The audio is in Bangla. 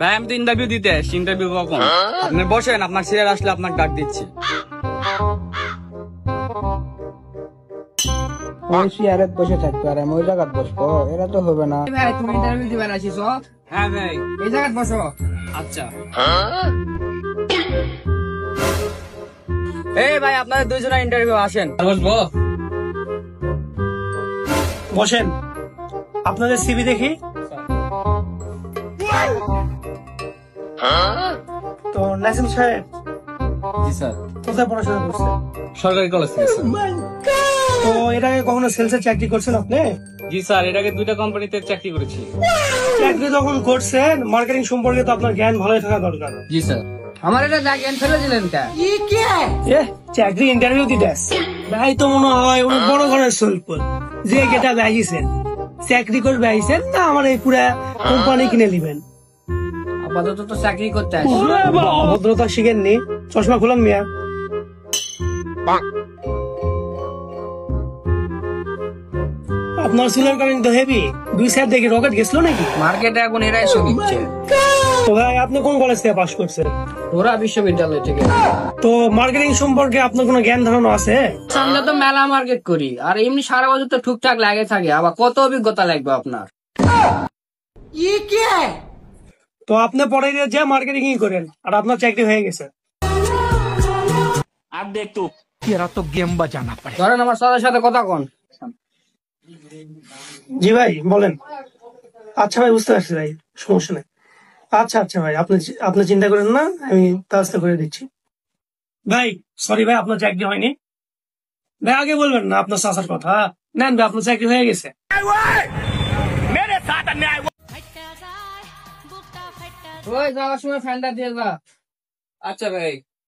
ভাই আমি তো ইন্টারভিউ দিতে আসছি, ইন্টারভিউ কখন? আপনি বসেন, আপনার সিরিয়াল আসলে আপনার ডাক দিচ্ছি। ওই চেয়ারে বসে থাকবে আর আমি ওই জায়গায় বসবো, এটা তো হবে না। ভাই তুমি ইন্টারভিউ দিবার আসিস? হ্যাঁ ভাই। এই জায়গায় বসো। আচ্ছা। এই ভাই আপনাদের দুইজনের ইন্টারভিউ, আসেন। বসবো? বসেন, আপনাদের সিভি দেখি। তো নাসিম সাহেব জি স্যার। কোথায় পড়াশোনা করছেন? সরকারি কলেজ থেকে স্যার। তো এর আগে কখনো সেলসে চাকরি করছেন আপনি? জি স্যার, এর আগে 2টা কোম্পানিতে চাকরি করেছি। চাকরি যখন করছেন মার্কেটিং সম্পর্কে তো আপনার জ্ঞান ভালোই থাকা দরকার। জি স্যার। আমার এটা জ্ঞান ফেলে দিলেন কে? চাকরি ইন্টারভিউ দিতে আসছে ভাই, তো মনে হয় অনেক বড় ঘরের সল্পল যে গেটা বেহিয়েছেন চাকরি করবে আইছেন না আমার এই পুরা কোম্পানি কিনে নিবেন। আপাতত তো চাকরি করতে আসি। অভদ্রতা শিখেননি, চশমা খুলান মিয়া। আপনার চুলের কারণ তো হেভি, 2 সাইড দেখি রকেট গেছিল নাকি? মার্কেটে এখন এরাই সব দিচ্ছে। তো ভাই আপনি কোন কলেজ থেকে পাশ করছেন? ওরা বিশ্ববিদ্যালয় থেকে। তো মার্কেটিং সম্পর্কে আপনার কোনো জ্ঞান ধারণা আছে? আমরা তো মেলা মার্কেট করি, আর এমনি সারা বছর তো টুকটাক লাগে থাকে, আবার কত অভিজ্ঞতা লাগবে আপনার? তো আপনি পরে যে মার্কেটিং করেন আর আপনার চাকরি হয়ে গেছে। ধরেন আমার সাথে সাথে কথা কন। জি ভাই বলেন। আচ্ছা ভাই বুঝতে পারছি ভাই, সমস্যা নেই। আচ্ছা আচ্ছা ভাই, আপনি আপনি চিন্তা করেন না, আমি ব্যবস্থা করে দিচ্ছি। ভাই সরি ভাই, আপনার চাকরি হয়নি। ভাই আগে বলবেন না আপনার চাচার কথা। নেন ভাই, আপনার চাকরি হয়ে গেছে। ওই যাওয়ার সময় ফ্যানটা দিয়ে যা। আচ্ছা ভাই।